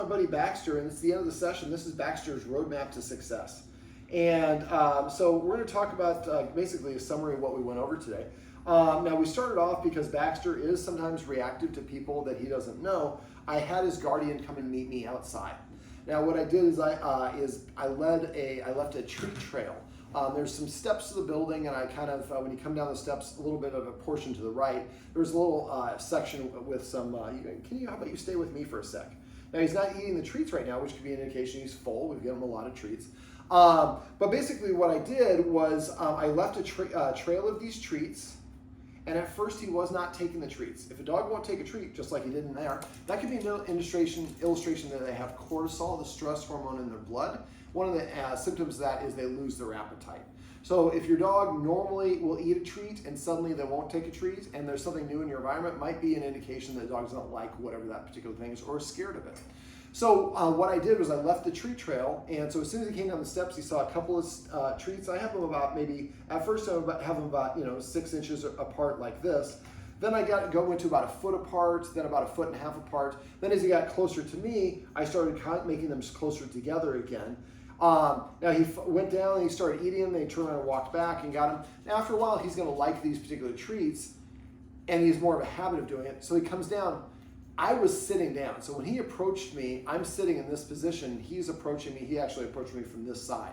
My buddy Baxter, and it's the end of the session. This is Baxter's Roadmap to Success. And so we're going to talk about basically a summary of what we went over today. Now we started off because Baxter is sometimes reactive to people that he doesn't know. I had his guardian come and meet me outside. Now what I did is I left a tree trail. There's some steps to the building, and I kind of, when you come down the steps, a little bit of a portion to the right, there's a little section with some, how about you stay with me for a sec? Now he's not eating the treats right now, which could be an indication he's full. We've given him a lot of treats. But basically what I did was I left a trail of these treats, and at first he was not taking the treats. If a dog won't take a treat, just like he did in there, that could be an illustration that they have cortisol, the stress hormone in their blood. One of the symptoms of that is they lose their appetite. So if your dog normally will eat a treat and suddenly they won't take a treat and there's something new in your environment, might be an indication that the dog doesn't like whatever that particular thing is or is scared of it. So what I did was I left the treat trail, and so as soon as he came down the steps, he saw a couple of treats. I have them about at first I have them about 6 inches apart like this. Then I went to about a foot apart, then about a foot and a half apart. Then as he got closer to me, I started making them closer together again. Now he went down and he started eating them, then he turned around and walked back and got them. Now after a while, he's gonna like these particular treats, and he's more of a habit of doing it. So he comes down. I was sitting down. So when he approached me, I'm sitting in this position, he's approaching me. He actually approached me from this side.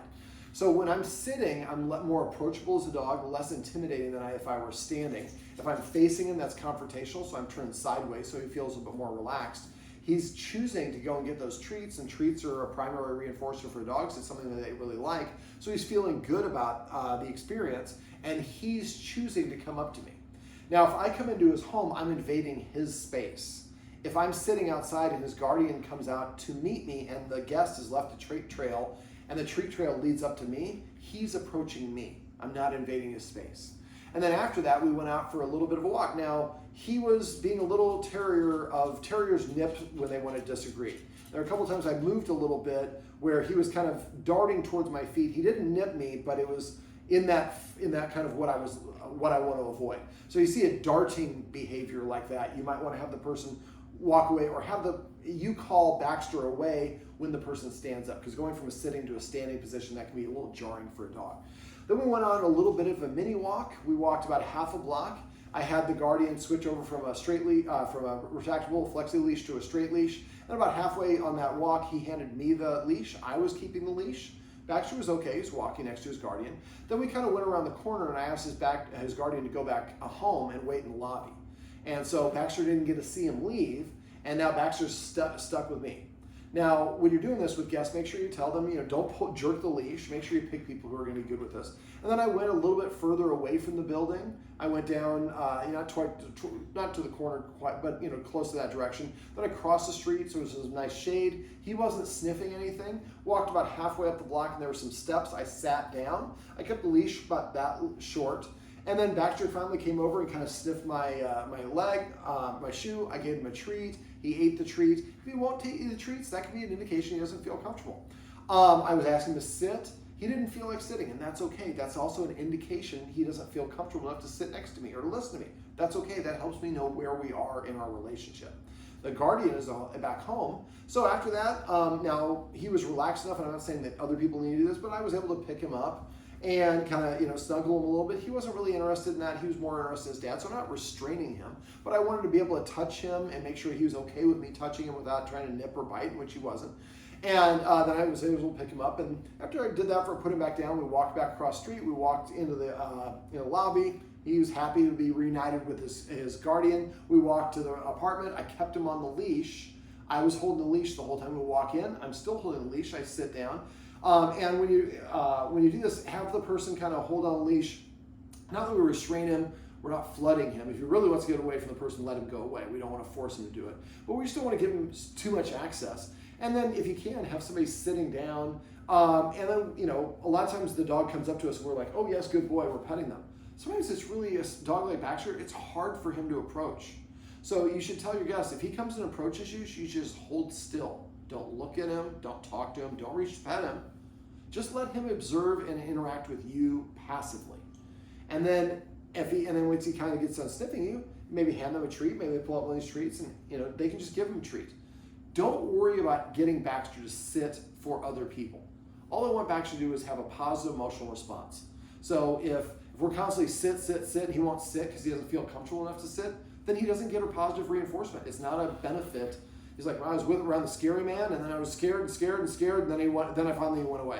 So when I'm sitting, I'm more approachable as a dog, less intimidating than if I were standing. If I'm facing him, that's confrontational, so I'm turned sideways so he feels a bit more relaxed. He's choosing to go and get those treats, and treats are a primary reinforcer for dogs. It's something that they really like. So he's feeling good about the experience, and he's choosing to come up to me. Now, if I come into his home, I'm invading his space. If I'm sitting outside and his guardian comes out to meet me and the guest has left a treat trail and the treat trail leads up to me, he's approaching me. I'm not invading his space. And then after that, we went out for a little bit of a walk. Now, he was being a little terriers nip when they want to disagree. There were a couple of times I moved a little bit where he was kind of darting towards my feet. He didn't nip me, but it was in that kind of what I want to avoid. So you see a darting behavior like that, you might want to have the person walk away, or you call Baxter away when the person stands up, because going from a sitting to a standing position, that can be a little jarring for a dog. Then we went on a little bit of a mini walk. We walked about half a block. I had the guardian switch over from a retractable flexi leash to a straight leash. And about halfway on that walk, he handed me the leash. I was keeping the leash. Baxter was okay, he was walking next to his guardian. Then we kind of went around the corner and I asked his guardian to go back home and wait in the lobby. And so Baxter didn't get to see him leave, and now Baxter's stuck with me. Now, when you're doing this with guests, make sure you tell them, don't jerk the leash. Make sure you pick people who are going to be good with this. And then I went a little bit further away from the building. I went down, not to the corner quite, but close to that direction. Then I crossed the street, so it was a nice shade. He wasn't sniffing anything. Walked about halfway up the block, and there were some steps. I sat down. I kept the leash about that short. And then Baxter finally came over and kind of sniffed my leg, my shoe. I gave him a treat. He ate the treat. If he won't eat the treats, that could be an indication he doesn't feel comfortable. I was asking him to sit. He didn't feel like sitting, and that's okay. That's also an indication he doesn't feel comfortable enough to sit next to me or to listen to me. That's okay. That helps me know where we are in our relationship. The guardian is back home. So after that, now he was relaxed enough, and I'm not saying that other people need to do this, but I was able to pick him up and kind of snuggle him a little bit. He wasn't really interested in that. He was more interested in his dad, so I'm not restraining him, but I wanted to be able to touch him and make sure he was okay with me touching him without trying to nip or bite, which he wasn't. And then I was able to pick him up, and after I did that, put him back down, we walked back across the street. We walked into the lobby. He was happy to be reunited with his guardian. We walked to the apartment. I kept him on the leash. I was holding the leash the whole time we walk in. I'm still holding the leash. I sit down. And when you do this, have the person kind of hold on the leash. Not that we restrain him, we're not flooding him. If he really wants to get away from the person, let him go away. We don't want to force him to do it. But we just don't want to give him too much access. And then if you can, have somebody sitting down. And then, a lot of times the dog comes up to us and we're like, oh yes, good boy, we're petting them. Sometimes it's really a dog like Baxter, it's hard for him to approach. So you should tell your guests, if he comes and approaches you, you just hold still. Don't look at him, don't talk to him, don't reach to pet him. Just let him observe and interact with you passively. And then once he kind of gets done sniffing you, maybe hand them a treat, maybe pull out one of these treats, and they can just give him a treat. don't worry about getting Baxter to sit for other people. All I want Baxter to do is have a positive emotional response. So if we're constantly sit, and he won't sit because he doesn't feel comfortable enough to sit, then he doesn't get a positive reinforcement. It's not a benefit. He's like, well, I was around the scary man, and then I was scared, and then I finally went away.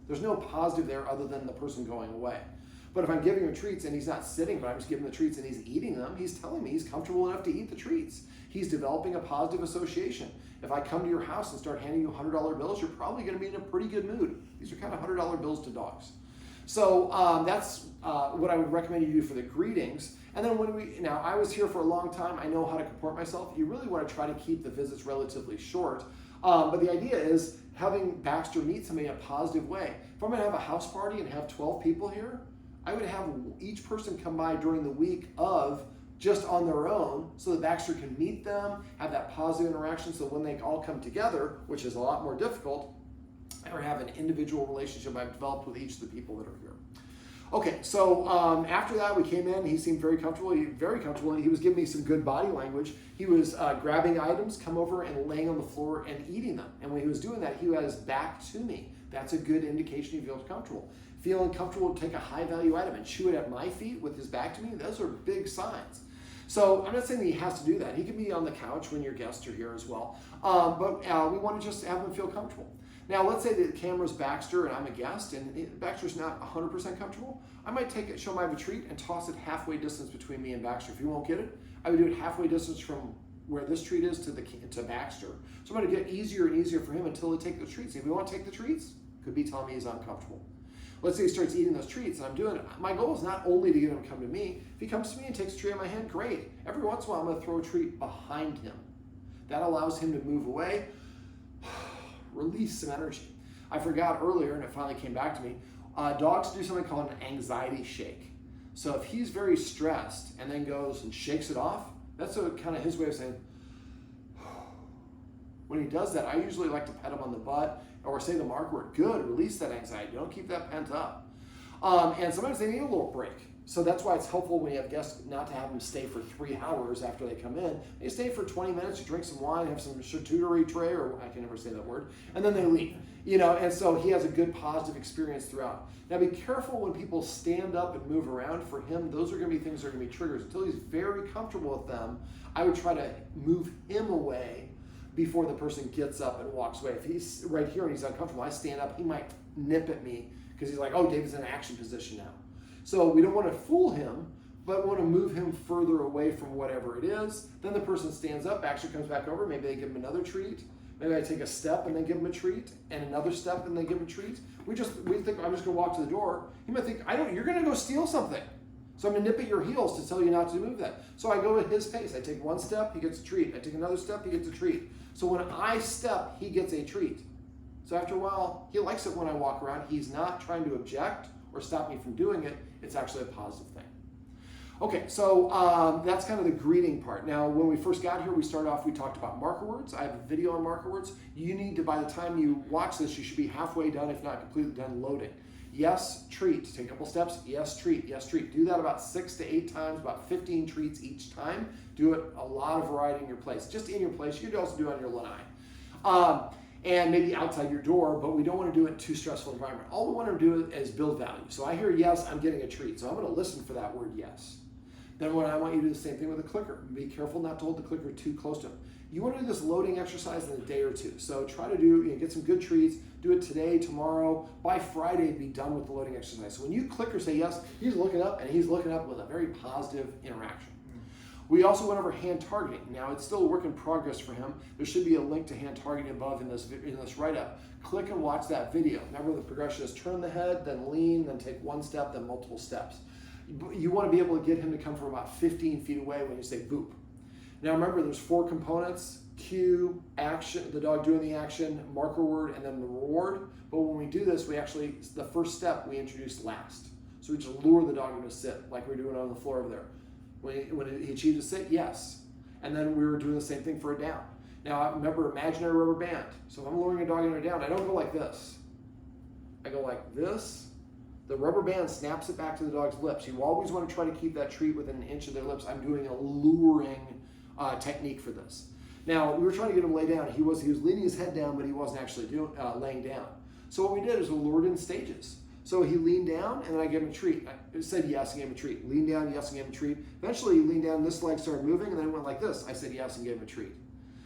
There's no positive there other than the person going away. But if I'm giving him treats and he's not sitting, but I'm just giving him the treats and he's eating them, he's telling me he's comfortable enough to eat the treats. He's developing a positive association. If I come to your house and start handing you $100 bills, you're probably going to be in a pretty good mood. These are kind of $100 bills to dogs. So that's what I would recommend you do for the greetings. And then now I was here for a long time. I know how to comport myself. You really want to try to keep the visits relatively short. But the idea is having Baxter meet somebody in a positive way. If I'm going to have a house party and have 12 people here, I would have each person come by during the week of just on their own so that Baxter can meet them, have that positive interaction, so when they all come together, which is a lot more difficult, or have an individual relationship I've developed with each of the people that are here. Okay, so after that we came in, he seemed very comfortable, and he was giving me some good body language. He was grabbing items, come over and laying on the floor and eating them. And when he was doing that, he had his back to me. That's a good indication he feels comfortable. Feeling comfortable to take a high value item and chew it at my feet with his back to me, those are big signs. So I'm not saying that he has to do that. He can be on the couch when your guests are here as well. But we want to just have him feel comfortable. Now, let's say the camera's Baxter and I'm a guest and Baxter's not 100% comfortable. I might show him I have a treat and toss it halfway distance between me and Baxter. If he won't get it, I would do it halfway distance from where this treat is to Baxter. So I'm going to get easier and easier for him until he takes the treats. If he won't take the treats, could be telling me he's uncomfortable. Let's say he starts eating those treats and I'm doing it. My goal is not only to get him to come to me. If he comes to me and takes a treat in my hand, great. Every once in a while, I'm going to throw a treat behind him. That allows him to move away, release some energy. I forgot earlier, and it finally came back to me, dogs do something called an anxiety shake. So if he's very stressed and then goes and shakes it off, that's kind of his way of saying, when he does that, I usually like to pet him on the butt or say the mark word, good, release that anxiety. Don't keep that pent up. And sometimes they need a little break. So that's why it's helpful when you have guests not to have them stay for 3 hours after they come in. They stay for 20 minutes, you drink some wine, have some charcuterie tray, or I can never say that word, and then they leave. And so he has a good positive experience throughout. Now be careful when people stand up and move around. For him, those are going to be things that are going to be triggers. Until he's very comfortable with them, I would try to move him away before the person gets up and walks away. If he's right here and he's uncomfortable, I stand up, he might nip at me because he's like, oh, David's in an action position now. So we don't want to fool him, but we want to move him further away from whatever it is. Then the person stands up, actually comes back over, maybe they give him another treat. Maybe I take a step and then give him a treat, and another step and then give him a treat. We think I'm just gonna walk to the door. He might think, you're gonna go steal something. So I'm gonna nip at your heels to tell you not to move that. So I go at his pace. I take one step, he gets a treat. I take another step, he gets a treat. So when I step, he gets a treat. So after a while, he likes it when I walk around. He's not trying to object or stop me from doing it. It's actually a positive thing. Okay, so that's kind of the greeting part. Now, when we first got here, we talked about marker words. I have a video on marker words. You need to, by the time you watch this, you should be halfway done, if not completely done, loading. Yes, treat. Take a couple steps. Yes, treat. Yes, treat. Do that about 6 to 8 times, about 15 treats each time. Do it a lot of variety in your place. Just in your place. You could also do it on your lanai. And maybe outside your door, but we don't want to do it in too stressful environment. All we want to do is build value. So I hear yes, I'm getting a treat. So I'm going to listen for that word yes. Then I want you to do the same thing with the clicker. Be careful not to hold the clicker too close to him. You want to do this loading exercise in a day or two. So try to get some good treats. Do it today, tomorrow. By Friday, be done with the loading exercise. So when you click or say yes, he's looking up, and he's looking up with a very positive interaction. We also went over hand targeting. Now, it's still a work in progress for him. There should be a link to hand targeting above in this write-up. Click and watch that video. Remember, the progression is turn the head, then lean, then take one step, then multiple steps. You want to be able to get him to come from about 15 feet away when you say boop. Now, remember, there's 4 components: cue, action, the dog doing the action, marker word, and then the reward. But when we do this, the first step we introduce last. So we just lure the dog into sit, like we're doing on the floor over there. When he achieved a sit, yes. And then we were doing the same thing for a down. Now, remember, imaginary rubber band. So if I'm luring a dog into a down, I don't go like this. I go like this. The rubber band snaps it back to the dog's lips. You always want to try to keep that treat within an inch of their lips. I'm doing a luring technique for this. Now, we were trying to get him to lay down. He was leaning his head down, but he wasn't actually laying down. So what we did is we lured in stages. So he leaned down, and then I gave him a treat. I said yes and gave him a treat. Leaned down, yes, and gave him a treat. Eventually, he leaned down, this leg started moving, and then it went like this. I said yes and gave him a treat.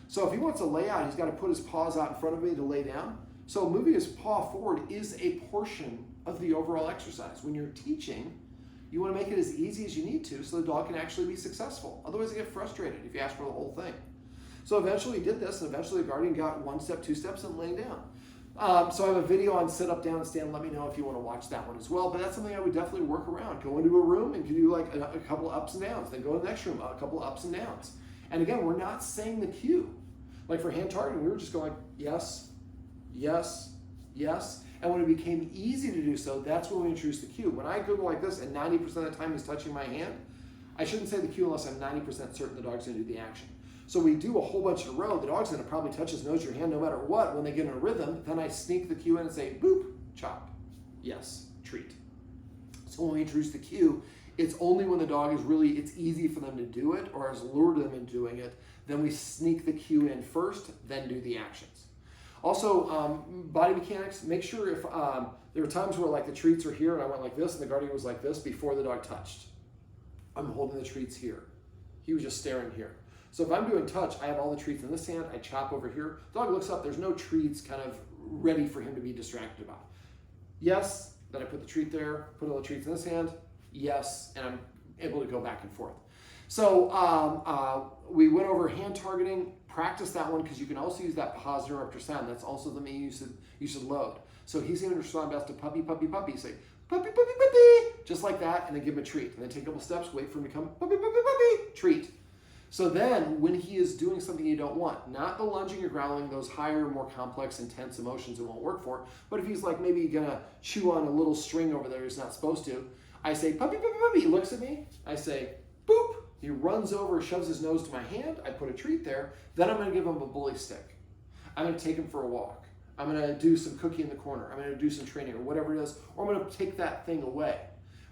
So if he wants to lay out, he's got to put his paws out in front of me to lay down. So moving his paw forward is a portion of the overall exercise. When you're teaching, you want to make it as easy as you need to so the dog can actually be successful. Otherwise, they get frustrated if you ask for the whole thing. So eventually he did this, and eventually the guardian got 1 step, 2 steps, and laying down. So I have a video on sit up, down, stand. Let me know if you want to watch that one as well. But that's something I would definitely work around. Go into a room and do like a couple of ups and downs. Then go to the next room, a couple of ups and downs. And again, we're not saying the cue. Like for hand targeting, we were just going yes, yes, yes. And when it became easy to do so, that's when we introduced the cue. When I go like this and 90% of the time he's touching my hand, I shouldn't say the cue unless I'm 90% certain the dog's going to do the action. So we do a whole bunch in a row. The dog's going to probably touch his nose or your hand no matter what. When they get in a rhythm, then I sneak the cue in and say, boop, chop, yes, treat. So when we introduce the cue, it's only when the dog is really, it's easy for them to do it or has lured them into doing it, then we sneak the cue in first, then do the actions. Also, body mechanics, make sure if, there were times where like the treats are here and I went like this and the guardian was like this before the dog touched. I'm holding the treats here. He was just staring here. So if I'm doing touch, I have all the treats in this hand, I chop over here. Dog looks up, there's no treats kind of ready for him to be distracted about. Yes, then I put the treat there, put all the treats in this hand, yes, and I'm able to go back and forth. So we went over hand targeting, practice that one because you can also use that pause interrupter sound. That's also the main you should load. So he's going to respond best to puppy, puppy, puppy. Say puppy, puppy, puppy, just like that, and then give him a treat. And then take a couple steps, wait for him to come, puppy, puppy, puppy, treat. So then when he is doing something you don't want, not the lunging or growling, those higher, more complex, intense emotions it won't work for, but if he's like maybe gonna chew on a little string over there he's not supposed to, I say, puppy, puppy, puppy, he looks at me, I say, boop, he runs over, shoves his nose to my hand, I put a treat there, then I'm gonna give him a bully stick. I'm gonna take him for a walk. I'm gonna do some cookie in the corner. I'm gonna do some training or whatever it is, or I'm gonna take that thing away.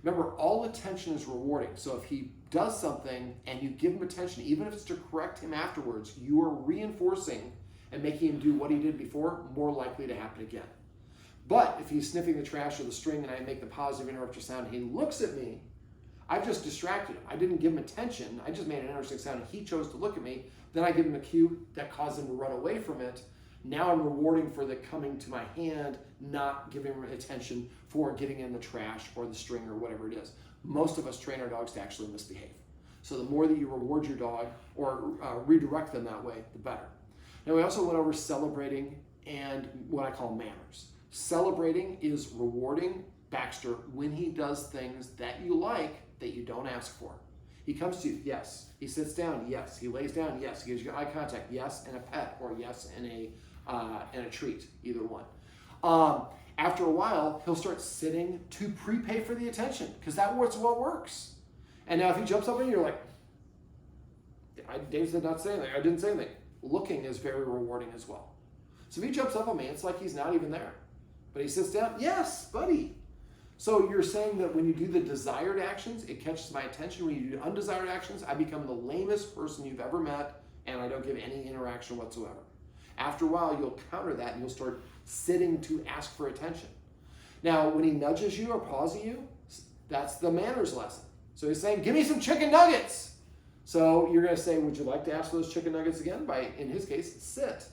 Remember, all attention is rewarding. So if he does something and you give him attention, even if it's to correct him afterwards, you are reinforcing and making him do what he did before, more likely to happen again. But if he's sniffing the trash or the string and I make the positive interrupter sound and he looks at me, I've just distracted him. I didn't give him attention. I just made an interesting sound and he chose to look at me. Then I give him a cue that caused him to run away from it. Now I'm rewarding for the coming to my hand, not giving him attention for getting in the trash or the string or whatever it is. Most of us train our dogs to actually misbehave. So the more that you reward your dog or redirect them that way, the better. Now we also went over celebrating and what I call manners. Celebrating is rewarding Baxter when he does things that you like that you don't ask for. He comes to you, yes. He sits down, yes. He lays down, yes. He gives you eye contact, yes, and a pet, or yes, and a treat, either one. After a while, he'll start sitting to prepay for the attention because that's what works. And now if he jumps up and you're like, Dave did not say anything, I didn't say anything. Looking is very rewarding as well. So if he jumps up on me, it's like he's not even there. But he sits down, yes, buddy. So you're saying that when you do the desired actions, it catches my attention. When you do undesired actions, I become the lamest person you've ever met and I don't give any interaction whatsoever. After a while, you'll counter that and you'll start sitting to ask for attention. Now, when he nudges you or paws at you, that's the manners lesson. So he's saying, give me some chicken nuggets. So you're going to say, would you like to ask for those chicken nuggets again? By, in his case, sit.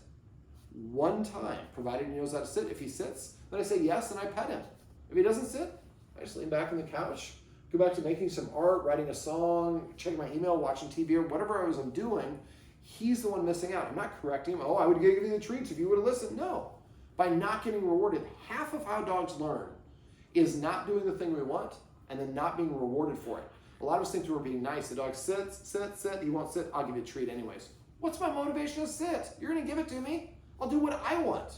One time, provided he knows how to sit. If he sits, then I say yes and I pet him. If he doesn't sit, I just lean back on the couch, go back to making some art, writing a song, checking my email, watching TV, or whatever I'm doing. He's the one missing out. I'm not correcting him. Oh, I would give you the treats if you would have listened. No. By not getting rewarded, half of how dogs learn is not doing the thing we want and then not being rewarded for it. A lot of us think we're being nice. The dog sits, sit, sit. He won't sit. I'll give you a treat anyways. What's my motivation to sit? You're going to give it to me. I'll do what I want.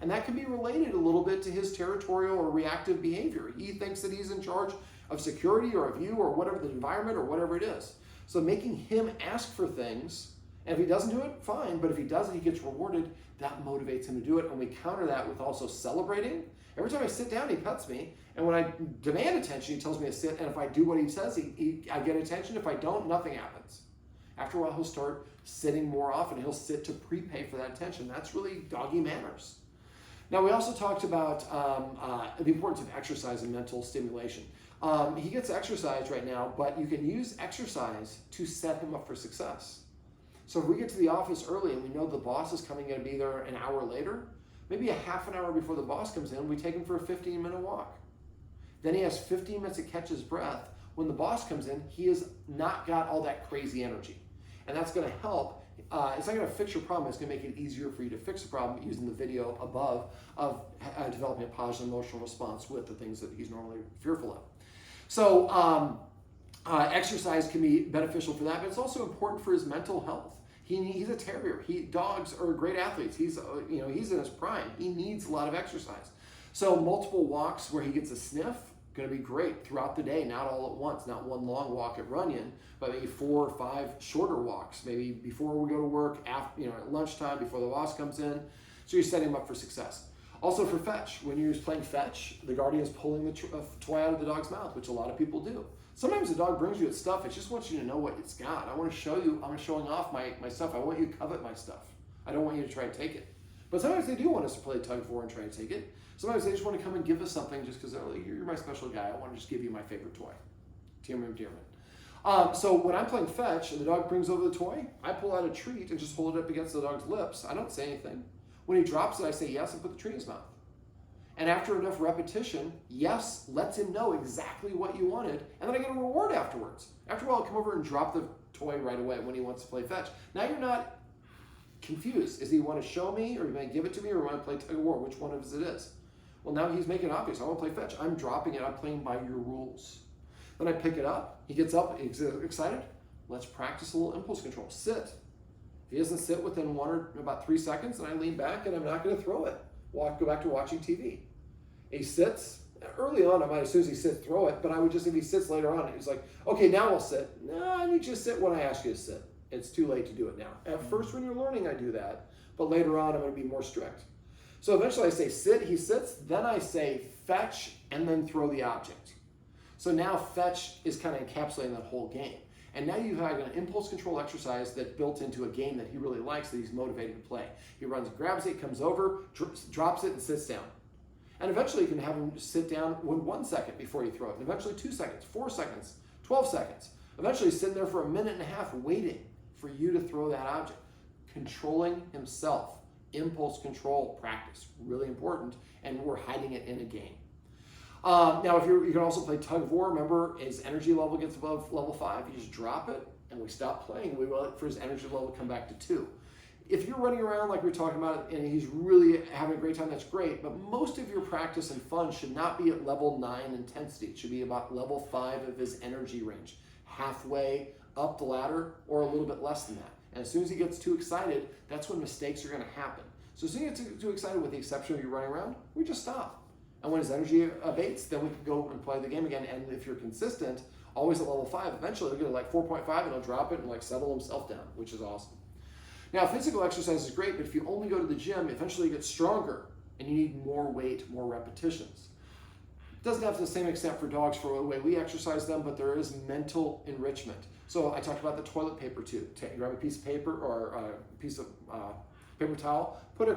And that can be related a little bit to his territorial or reactive behavior. He thinks that he's in charge of security or of you or whatever the environment or whatever it is. So making him ask for things, and if he doesn't do it, fine. But if he does it, he gets rewarded. That motivates him to do it. And we counter that with also celebrating. Every time I sit down, he pets me. And when I demand attention, he tells me to sit. And if I do what he says, I get attention. If I don't, nothing happens. After a while, he'll start sitting more often. He'll sit to prepay for that attention. That's really doggy manners. Now, we also talked about the importance of exercise and mental stimulation. He gets exercise right now, but you can use exercise to set him up for success. So if we get to the office early and we know the boss is coming in to be there an hour later, maybe a half an hour before the boss comes in, we take him for a 15-minute walk. Then he has 15 minutes to catch his breath. When the boss comes in, he has not got all that crazy energy. And that's going to help. It's not going to fix your problem. It's going to make it easier for you to fix the problem using the video above of developing a positive emotional response with the things that he's normally fearful of. So exercise can be beneficial for that, but it's also important for his mental health. He's a terrier. Dogs are great athletes. He's in his prime. He needs a lot of exercise. So multiple walks where he gets a sniff, going to be great throughout the day, not all at once, not one long walk at Runyon, but maybe 4 or 5 shorter walks, maybe before we go to work, after, at lunchtime, before the boss comes in. So you're setting him up for success. Also for fetch, when you're playing fetch, the guardian is pulling the toy out of the dog's mouth, which a lot of people do. Sometimes the dog brings you its stuff. It just wants you to know what it's got. I want to show you, I'm showing off my stuff. I want you to covet my stuff. I don't want you to try and take it. But sometimes they do want us to play tug of war and try to take it. Sometimes they just want to come and give us something just because they're like, you're my special guy. I want to just give you my favorite toy. Dear man. So when I'm playing fetch and the dog brings over the toy, I pull out a treat and just hold it up against the dog's lips. I don't say anything. When he drops it, I say yes and put the treat in his mouth. And after enough repetition, yes lets him know exactly what you wanted, and then I get a reward afterwards. After a while, I'll come over and drop the toy right away when he wants to play fetch. Now you're not confused. Is he want to show me, or you want to give it to me, or want to play tug of war? Which one of us it is? Well, now he's making it obvious. I want to play fetch. I'm dropping it. I'm playing by your rules. Then I pick it up. He gets up. He's excited. Let's practice a little impulse control. Sit. If he doesn't sit within about 3 seconds, then I lean back and I'm not going to throw it. Go back to watching TV. He sits. Early on, I might, as soon as he sits, throw it. But I would just, if he sits later on, he's like, okay, now I'll sit. No, I need you to sit when I ask you to sit. It's too late to do it now. At first, when you're learning, I do that. But later on, I'm going to be more strict. So eventually I say sit, he sits, then I say fetch, and then throw the object. So now fetch is kind of encapsulating that whole game. And now you have an impulse control exercise that's built into a game that he really likes, that he's motivated to play. He runs, grabs it, comes over, drops it, and sits down. And eventually you can have him sit down 1 second before you throw it, and eventually 2 seconds, 4 seconds, 12 seconds. Eventually he's sitting there for 1.5 minutes waiting for you to throw that object. Controlling himself. Impulse control practice, really important, and we're hiding it in a game. Now, if you can also play tug of war. Remember, his energy level gets above level 5, you just drop it, and we stop playing. We wait for his energy level to come back to 2. If you're running around like we were talking about, and he's really having a great time, that's great, but most of your practice and fun should not be at level 9 intensity. It should be about level 5 of his energy range, halfway up the ladder, or a little bit less than that. And as soon as he gets too excited, that's when mistakes are going to happen. So as soon as he gets too excited, with the exception of you running around, we just stop. And when his energy abates, then we can go and play the game again. And if you're consistent, always at level 5, eventually he'll get to like 4.5 and he'll drop it and like settle himself down, which is awesome. Now, physical exercise is great, but if you only go to the gym, eventually you get stronger and you need more weight, more repetitions. It doesn't have to the same extent for dogs for the way we exercise them, but there is mental enrichment. So I talked about the toilet paper too. Grab a piece of paper or a piece of paper towel, put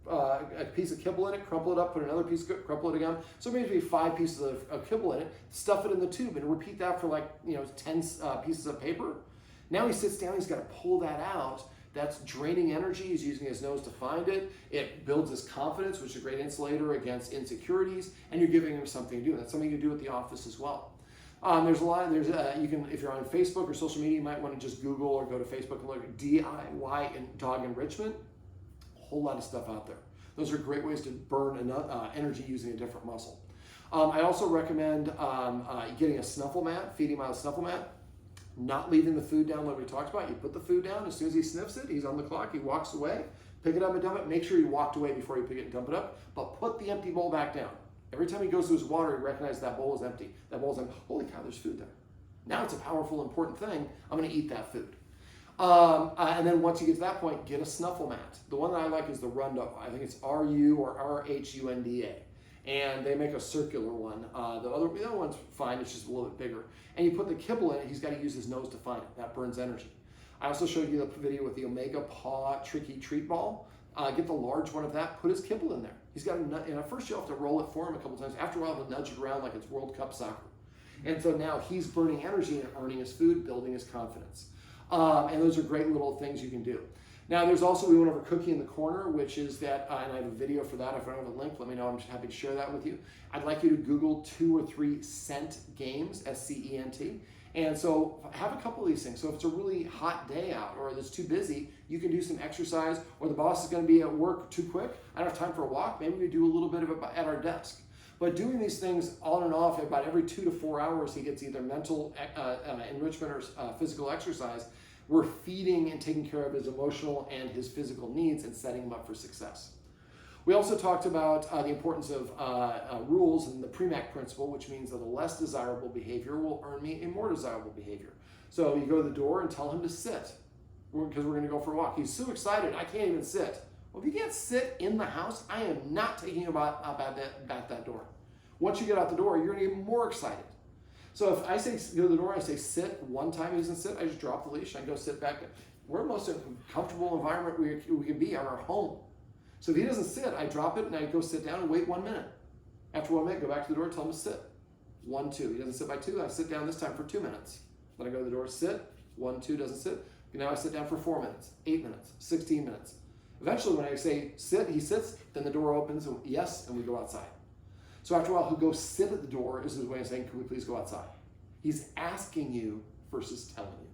a piece of kibble in it, crumple it up, put another piece, crumple it again. So maybe 5 pieces of kibble in it, stuff it in the tube, and repeat that for 10 pieces of paper. Now he sits down, he's got to pull that out. That's draining energy. He's using his nose to find it. It builds his confidence, which is a great insulator against insecurities, and you're giving him something to do. That's something you do at the office as well. There's a lot. You can, if you're on Facebook or social media, you might want to just Google or go to Facebook and look at DIY and dog enrichment. A whole lot of stuff out there. Those are great ways to burn energy using a different muscle. I also recommend getting a snuffle mat, feeding him out a snuffle mat. Not leaving the food down like we talked about. You put the food down, as soon as he sniffs it, he's on the clock, he walks away, pick it up and dump it. Make sure you walked away before you pick it and dump it up, but put the empty bowl back down. Every time he goes to his water, he recognizes that bowl is empty. That bowl's empty. Holy cow, there's food there. Now it's a powerful, important thing. I'm going to eat that food. And then once you get to that point, get a snuffle mat. The one that I like is the Rundo. I think it's RU or RHUNDA. And they make a circular one. The other one's fine, it's just a little bit bigger. And you put the kibble in it, he's got to use his nose to find it. That burns energy. I also showed you the video with the Omega Paw Tricky Treat Ball. Get the large one of that, put his kibble in there. He's got and at first you'll have to roll it for him a couple times. After a while, he'll nudge it around like it's World Cup soccer. And so now he's burning energy and earning his food, building his confidence. And those are great little things you can do. Now, there's also, we went over Cookie in the Corner, which is that, and I have a video for that. If I don't have a link, let me know. I'm happy to share that with you. I'd like you to Google 2 or 3 scent games, S-C-E-N-T. And so have a couple of these things. So if it's a really hot day out or it's too busy, you can do some exercise, or the boss is going to be at work too quick. I don't have time for a walk. Maybe we do a little bit of it at our desk. But doing these things on and off, about every 2 to 4 hours, he gets either mental enrichment or physical exercise. We're feeding and taking care of his emotional and his physical needs and setting him up for success. We also talked about the importance of rules and the Premack Principle, which means that a less desirable behavior will earn me a more desirable behavior. So you go to the door and tell him to sit, because we're going to go for a walk. He's so excited, I can't even sit. Well, if you can't sit in the house, I am not taking you about that door. Once you get out the door, you're going to get more excited. So if I say go to the door, I say sit one time he doesn't sit, I just drop the leash, I go sit back. We're the most comfortable environment we can be, our home. So if he doesn't sit, I drop it and I go sit down and wait 1 minute. After 1 minute, go back to the door, tell him to sit. 1, 2. He doesn't sit by 2, I sit down this time for 2 minutes. Then I go to the door, sit. 1, 2, doesn't sit. Now I sit down for 4 minutes, 8 minutes, 16 minutes. Eventually, when I say sit, he sits, then the door opens, and yes, and we go outside. So after a while, he'll go sit at the door, is his way of saying, can we please go outside? He's asking you versus telling you.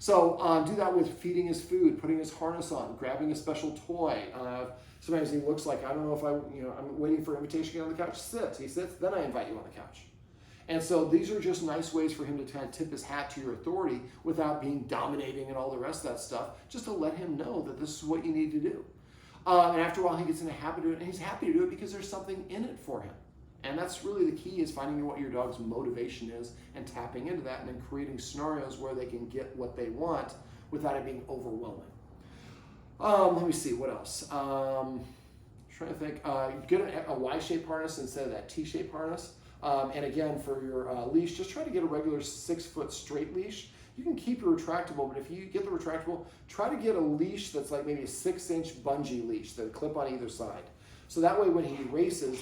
So do that with feeding his food, putting his harness on, grabbing a special toy. Sometimes he looks like, I don't know if I'm waiting for an invitation to get on the couch. Sit. He sits, then I invite you on the couch. And so these are just nice ways for him to kind of tip his hat to your authority without being dominating and all the rest of that stuff, just to let him know that this is what you need to do. And after a while, he gets in a habit of it, and he's happy to do it because there's something in it for him. And that's really the key, is finding what your dog's motivation is and tapping into that, and then creating scenarios where they can get what they want without it being overwhelming. Let me see, what else? Trying to think. Get a Y-shaped harness instead of that T-shaped harness. And again, for your leash, just try to get a regular 6-foot straight leash. You can keep your retractable, but if you get the retractable, try to get a leash that's like maybe a 6-inch bungee leash that clip on either side. So that way when he races,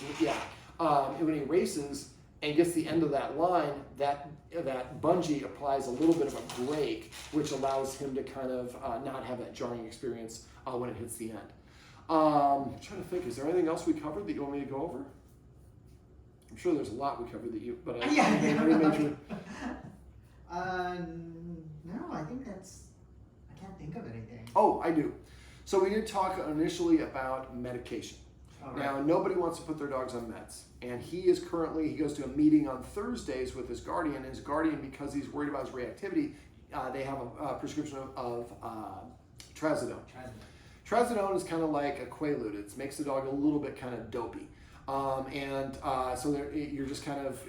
when he races and gets the end of that line, that bungee applies a little bit of a brake, which allows him to kind of not have that jarring experience when it hits the end. I'm trying to think, is there anything else we covered that you want me to go over? I'm sure there's a lot we covered that you, but No, I think I can't think of anything. Oh, I do. So we did talk initially about medication. Right. Now, nobody wants to put their dogs on meds. And he goes to a meeting on Thursdays with his guardian. His guardian, because he's worried about his reactivity, they have a prescription of trazodone. Trazodone is kind of like a Quaalude. It makes the dog a little bit kind of dopey. So you're just kind of,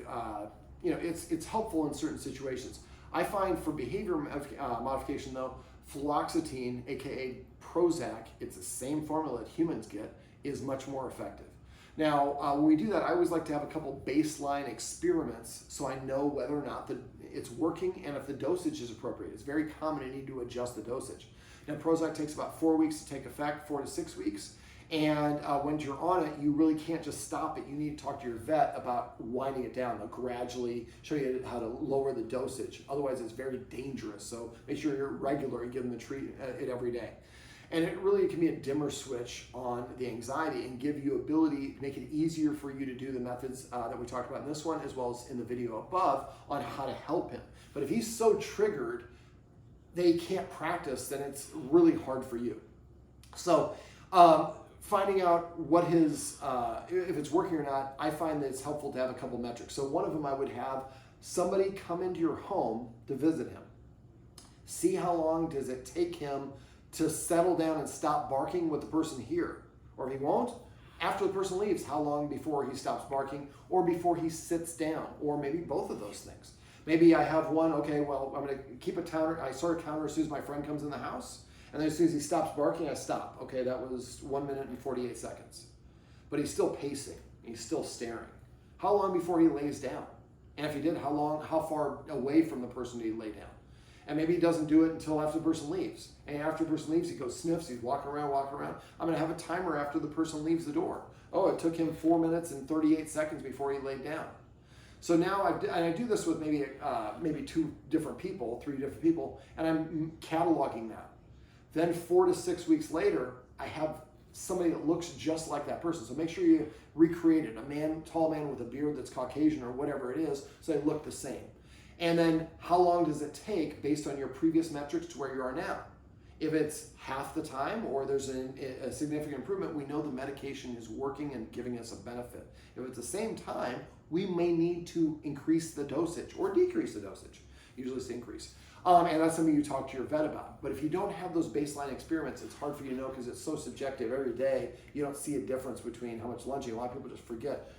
it's helpful in certain situations. I find for behavior modification, though, fluoxetine, aka Prozac, it's the same formula that humans get, is much more effective. Now, when we do that, I always like to have a couple baseline experiments so I know whether or not it's working and if the dosage is appropriate. It's very common to need to adjust the dosage. Now, Prozac takes about 4 weeks to take effect, 4 to 6 weeks. And when you're on it, you really can't just stop it. You need to talk to your vet about winding it down. They'll gradually show you how to lower the dosage. Otherwise, it's very dangerous. So make sure you're regular and give them it every day. And it really can be a dimmer switch on the anxiety and give you ability, make it easier for you to do the methods that we talked about in this one, as well as in the video above, on how to help him. But if he's so triggered, they can't practice, then it's really hard for you. So finding out what if it's working or not, I find that it's helpful to have a couple metrics. So one of them, I would have somebody come into your home to visit him. See how long does it take him to settle down and stop barking with the person here. Or if he won't, after the person leaves, how long before he stops barking, or before he sits down, or maybe both of those things. Maybe I have one, okay, well, I'm gonna keep a counter, I start a counter as soon as my friend comes in the house, and then as soon as he stops barking, I stop. Okay, that was 1 minute and 48 seconds. But he's still pacing, he's still staring. How long before he lays down? And if he did, how far away from the person did he lay down? And maybe he doesn't do it until after the person leaves. And after the person leaves, he goes sniffs, he's walking around. I'm gonna have a timer after the person leaves the door. Oh, it took him 4 minutes and 38 seconds before he laid down. So now I do this with maybe 2 different people, 3 different people, and I'm cataloging that. Then 4 to 6 weeks later, I have somebody that looks just like that person. So make sure you recreate it. Tall man with a beard that's Caucasian or whatever it is, so they look the same. And then how long does it take based on your previous metrics to where you are now? If it's half the time or there's a significant improvement, we know the medication is working and giving us a benefit. If it's the same time, we may need to increase the dosage or decrease the dosage. Usually it's increase. And that's something you talk to your vet about. But if you don't have those baseline experiments, it's hard for you to know because it's so subjective. Every day, you don't see a difference between how much lunging. A lot of people just forget.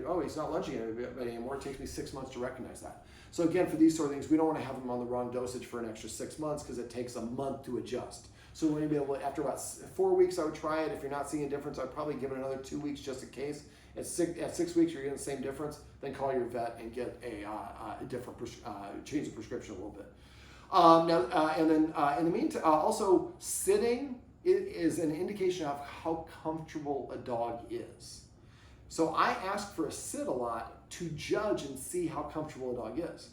Oh, he's not lunging anymore. It takes me 6 months to recognize that. So again, for these sort of things, we don't want to have them on the wrong dosage for an extra 6 months because it takes a month to adjust. So we're going to be able to, after about 4 weeks, I would try it. If you're not seeing a difference, I'd probably give it another 2 weeks just in case. At 6 weeks, you're getting the same difference. Then call your vet and get a different change the prescription a little bit. In the meantime, also sitting is an indication of how comfortable a dog is. So I ask for a sit a lot to judge and see how comfortable a dog is.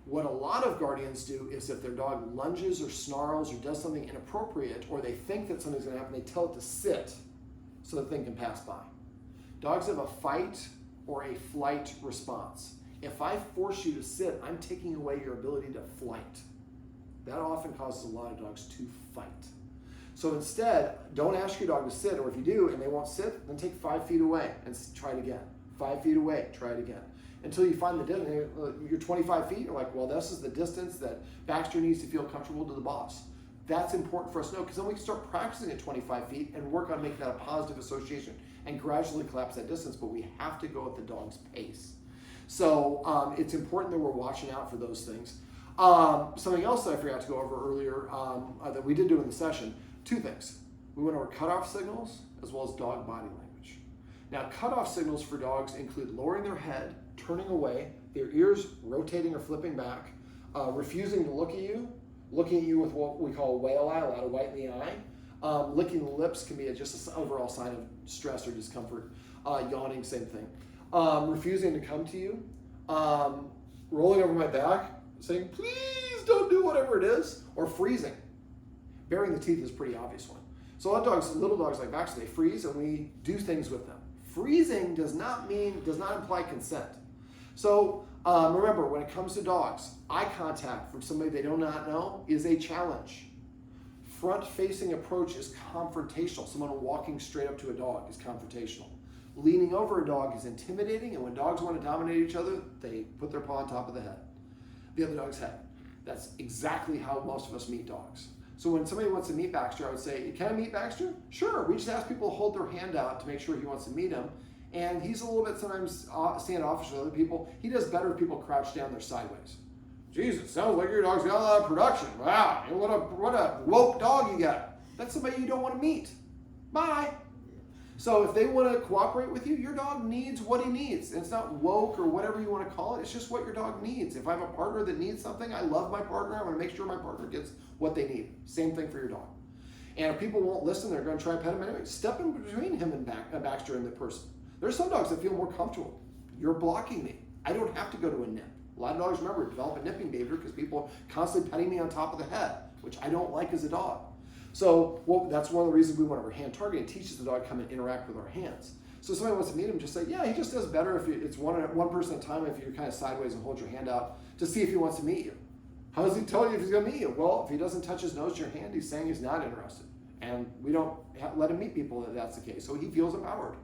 What a lot of guardians do is if their dog lunges or snarls or does something inappropriate, or they think that something's going to happen, they tell it to sit so the thing can pass by. Dogs have a fight or a flight response. If I force you to sit, I'm taking away your ability to flight. That often causes a lot of dogs to fight. So instead, don't ask your dog to sit, or if you do and they won't sit, then take 5 feet away and try it again. 5 feet away, try it again. Until you find the distance, you're 25 feet, you're like, well, this is the distance that Baxter needs to feel comfortable to the boss. That's important for us to know, because then we can start practicing at 25 feet and work on making that a positive association and gradually collapse that distance, but we have to go at the dog's pace. So it's important that we're watching out for those things. Something else that I forgot to go over earlier that we did do in the session, 2 things. We went over cutoff signals as well as dog body language. Now, cutoff signals for dogs include lowering their head, turning away, their ears rotating or flipping back, refusing to look at you, looking at you with what we call a whale eye, a lot of white in the eye. Licking the lips can be just an overall sign of stress or discomfort. Yawning, same thing. Refusing to come to you, rolling over my back, saying, please don't do whatever it is, or freezing. Baring the teeth is a pretty obvious one. So a lot of dogs, little dogs like Baxter, they freeze and we do things with them. Freezing does not imply consent. So remember, when it comes to dogs, eye contact from somebody they do not know is a challenge. Front-facing approach is confrontational. Someone walking straight up to a dog is confrontational. Leaning over a dog is intimidating, and when dogs want to dominate each other, they put their paw on top of the other dog's head. That's exactly how most of us meet dogs. So when somebody wants to meet Baxter, I would say, can I meet Baxter? Sure. We just ask people to hold their hand out to make sure he wants to meet him. And he's a little bit sometimes standoffish with other people. He does better if people crouch down there sideways. Jesus, sounds like your dog's got a lot of production. Wow, what a woke dog you got. That's somebody you don't want to meet. Bye. So if they want to cooperate with you, your dog needs what he needs. And it's not woke or whatever you want to call it. It's just what your dog needs. If I have a partner that needs something, I love my partner. I want to make sure my partner gets what they need. Same thing for your dog. And if people won't listen, they're going to try and pet him anyway. Step in between him and Baxter and the person. There's some dogs that feel more comfortable. You're blocking me. I don't have to go to a nip. A lot of dogs, remember, develop a nipping behavior because people are constantly petting me on top of the head, which I don't like as a dog. So that's one of the reasons we went over hand targeting. It teaches the dog to come and interact with our hands. So if somebody wants to meet him, just say, yeah, he just does better if it's one person at a time, if you're kind of sideways and hold your hand out to see if he wants to meet you. How does he tell you if he's going to meet you? Well, if he doesn't touch his nose to your hand, he's saying he's not interested. And we don't let him meet people that that's the case. So he feels empowered.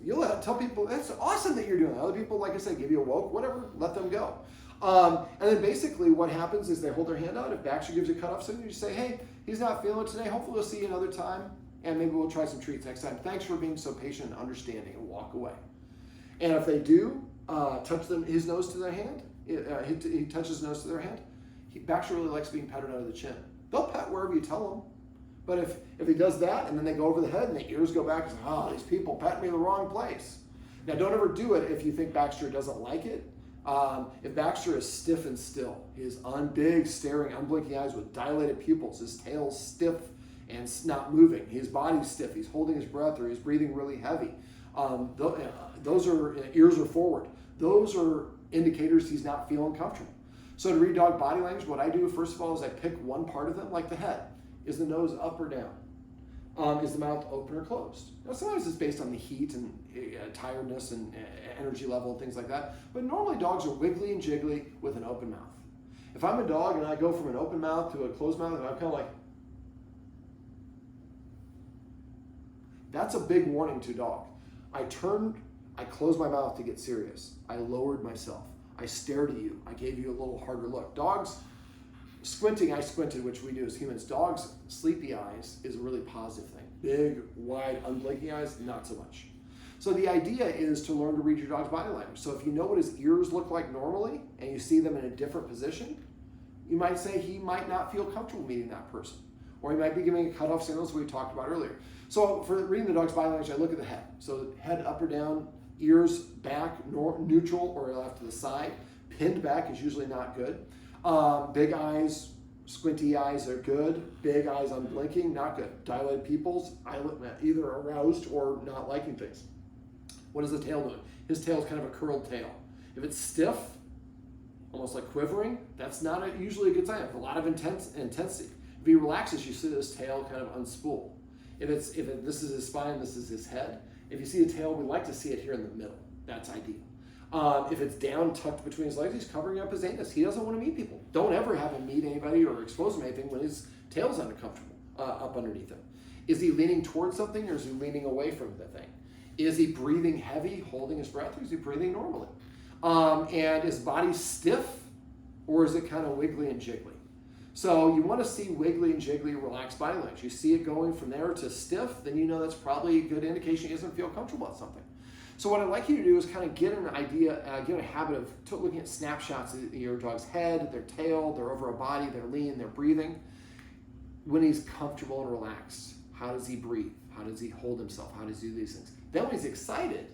You'll tell people, that's awesome that you're doing that. Other people, like I said, give you a woke, whatever, let them go. And then basically what happens is they hold their hand out. If Baxter gives you a cutoff signal, you say, hey, he's not feeling it today. Hopefully we'll see you another time, and maybe we'll try some treats next time. Thanks for being so patient and understanding, and walk away. And if they do touch his nose to their hand, he touches his nose to their hand, Baxter really likes being petted under the chin. They'll pet wherever you tell them. But if he does that and then they go over the head and the ears go back and say, these people pet me in the wrong place. Now, don't ever do it if you think Baxter doesn't like it. If Baxter is stiff and still, he has big, staring, unblinking eyes with dilated pupils, his tail's stiff and not moving, his body's stiff, he's holding his breath or he's breathing really heavy. Those are ears are forward. Those are indicators he's not feeling comfortable. So to read dog body language, what I do first of all is I pick one part of them, like the head. Is the nose up or down? Is the mouth open or closed? Now sometimes it's based on the heat and tiredness and energy level and things like that, but normally dogs are wiggly and jiggly with an open mouth. If I'm a dog and I go from an open mouth to a closed mouth, and I'm kind of like, that's a big warning to a dog. I turned, I closed my mouth to get serious. I lowered myself. I stared at you. I gave you a little harder look. Dogs squinting, I squinted, which we do as humans. Dogs, sleepy eyes is a really positive thing. Big, wide, unblinking eyes, not so much. So the idea is to learn to read your dog's body language. So if you know what his ears look like normally and you see them in a different position, you might say he might not feel comfortable meeting that person. Or he might be giving a cutoff signal, as we talked about earlier. So for reading the dog's body language, I look at the head. So head up or down, ears back, neutral or left to the side. Pinned back is usually not good. Big eyes, squinty eyes are good. Big eyes unblinking, not good. Dilated pupils, either aroused or not liking things. What is the tail doing? His tail is kind of a curled tail. If it's stiff, almost like quivering, that's not usually a good sign. If a lot of intensity. If he relaxes, you see his tail kind of unspool. This is his spine, this is his head. If you see a tail, we like to see it here in the middle. That's ideal. If it's down, tucked between his legs, he's covering up his anus. He doesn't want to meet people. Don't ever have him meet anybody or expose him to anything when his tail's uncomfortable up underneath him. Is he leaning towards something or is he leaning away from the thing? Is he breathing heavy, holding his breath, or is he breathing normally? And is body stiff or is it kind of wiggly and jiggly? So you want to see wiggly and jiggly, relaxed body language. You see it going from there to stiff, then you know that's probably a good indication he doesn't feel comfortable about something. So what I'd like you to do is kind of get an idea, get a habit of looking at snapshots of your dog's head, their tail, their overall body, their lean, their breathing. When he's comfortable and relaxed, how does he breathe? How does he hold himself? How does he do these things? Then when he's excited,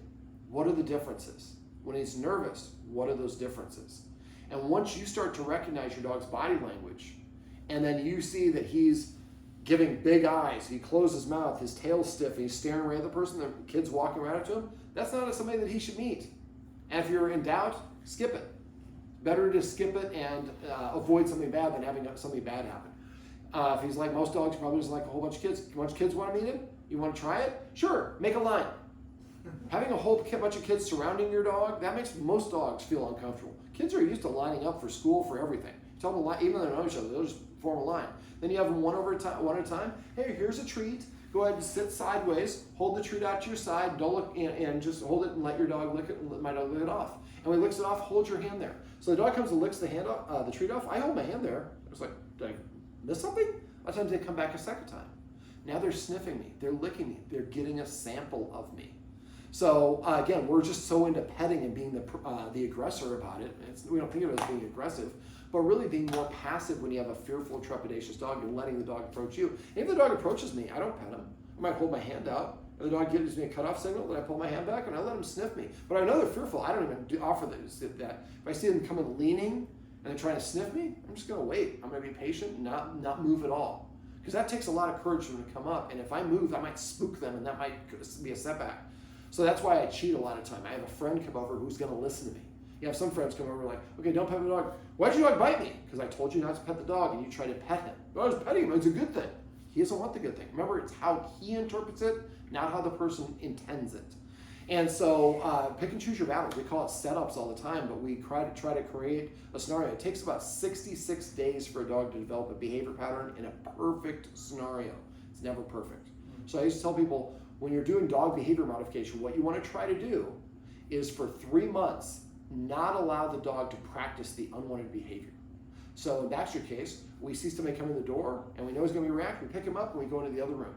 what are the differences? When he's nervous, what are those differences? And once you start to recognize your dog's body language, and then you see that he's giving big eyes, he closes his mouth, his tail's stiff, and he's staring right at the person, the kid's walking right up to him, that's not somebody that he should meet. And if you're in doubt, skip it. Better to skip it and avoid something bad than having something bad happen. If he's like most dogs, probably doesn't like a whole bunch of kids. A bunch of kids want to meet him? You want to try it? Sure, make a line. Having a whole bunch of kids surrounding your dog, that makes most dogs feel uncomfortable. Kids are used to lining up for school, for everything. Tell them to line, even though they know each other, they'll just form a line. Then you have them one at a time. Hey, here's a treat. Go ahead and sit sideways. Hold the treat out to your side. Don't look and just hold it and let your dog lick it. And let my dog lick it off. And when he licks it off, hold your hand there. So the dog comes and licks the hand off, the treat off. I hold my hand there. I was like, did I miss something? A lot of times they come back a second time. Now they're sniffing me. They're licking me. They're getting a sample of me. So again, we're just so into petting and being the aggressor about it. We don't think of it as being aggressive, but really being more passive when you have a fearful, trepidatious dog and letting the dog approach you. And if the dog approaches me, I don't pet him. I might hold my hand out. If the dog gives me a cutoff signal, then I pull my hand back and I let him sniff me. But I know they're fearful. I don't even offer that. If I see them coming leaning and they're trying to sniff me, I'm just going to wait. I'm going to be patient and not move at all. Because that takes a lot of courage for them to come up. And if I move, I might spook them and that might be a setback. So that's why I cheat a lot of time. I have a friend come over who's going to listen to me. You have some friends come over like, okay, don't pet the dog. Why'd your dog bite me? Because I told you not to pet the dog and you try to pet him. Well, I was petting him. It's a good thing. He doesn't want the good thing. Remember, it's how he interprets it, not how the person intends it. And so pick and choose your battles. We call it setups all the time, but we try to create a scenario. It takes about 66 days for a dog to develop a behavior pattern in a perfect scenario. It's never perfect. So I used to tell people, when you're doing dog behavior modification, what you want to try to do is for 3 months, not allow the dog to practice the unwanted behavior. So in Baxter's case, we see somebody come in the door and we know he's going to be reacting. We pick him up and we go into the other room.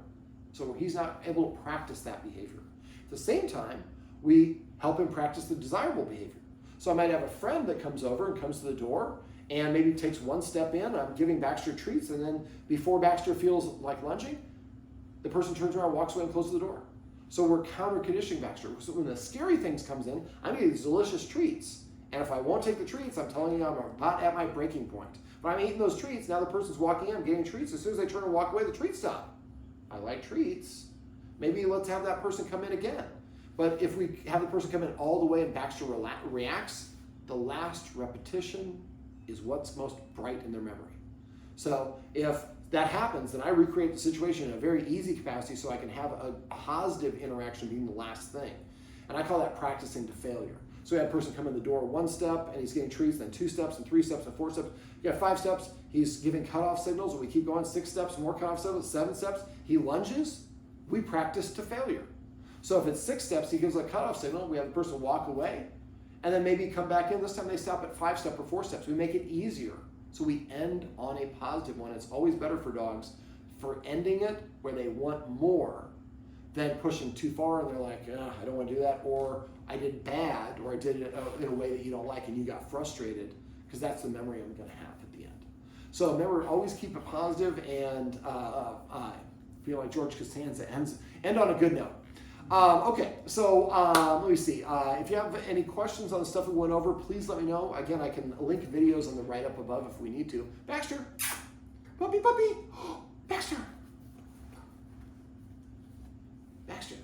So he's not able to practice that behavior. At the same time, we help him practice the desirable behavior. So I might have a friend that comes over and comes to the door and maybe takes one step in. I'm giving Baxter treats, and then before Baxter feels like lunging, the person turns around, walks away, and closes the door. So we're counter-conditioning Baxter. So when the scary things comes in, I'm getting these delicious treats. And if I won't take the treats, I'm telling you I'm about at my breaking point. But I'm eating those treats, now the person's walking in, I'm getting treats. As soon as they turn and walk away, the treats stop. I like treats. Maybe let's have that person come in again. But if we have the person come in all the way and Baxter reacts, the last repetition is what's most bright in their memory. So if that happens, then I recreate the situation in a very easy capacity so I can have a positive interaction being the last thing. And I call that practicing to failure. So we had a person come in the door 1 step and he's getting treats, then 2 steps and 3 steps and 4 steps. You got 5 steps, he's giving cutoff signals, and we keep going 6 steps, more cutoff signals, 7 steps. He lunges, we practice to failure. So if it's 6 steps, he gives a cutoff signal, we have the person walk away, and then maybe come back in. This time they stop at 5 steps or 4 steps. We make it easier. So we end on a positive one. It's always better for dogs for ending it where they want more than pushing too far and they're like, I don't want to do that, or I did bad, or I did it in a way that you don't like and you got frustrated, because that's the memory I'm going to have at the end. So remember, always keep it positive and feel like George Costanza end on a good note. Okay, so let me see. If you have any questions on the stuff we went over, please let me know. Again, I can link videos on the write-up above if we need to. Baxter, puppy, puppy, Baxter. Baxter.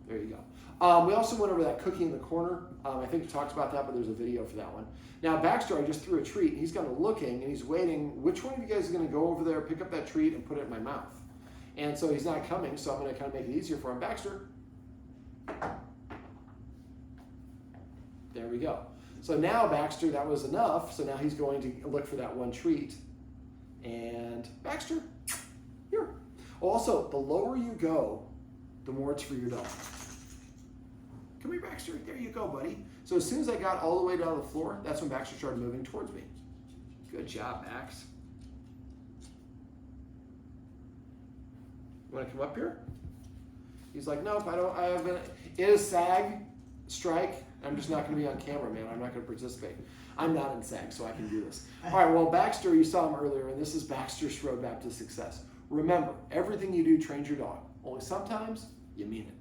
There you go. We also went over that cookie in the corner. I think we talked about that, but there's a video for that one. Now, Baxter, I just threw a treat, and he's kind of looking, and he's waiting. Which one of you guys is going to go over there, pick up that treat, and put it in my mouth? And so he's not coming, so I'm going to kind of make it easier for him. Baxter. There we go. So now, Baxter, that was enough. So now he's going to look for that one treat. And Baxter, here. Also, the lower you go, the more it's for your dog. Come here, Baxter. There you go, buddy. So as soon as I got all the way down to the floor, that's when Baxter started moving towards me. Good job, Bax. You want to come up here? He's like, nope, I haven't. It is SAG, strike. I'm just not going to be on camera, man. I'm not going to participate. I'm not in SAG, so I can do this. All right, well, Baxter, you saw him earlier, and this is Baxter's roadmap to success. Remember, everything you do trains your dog. Only sometimes you mean it.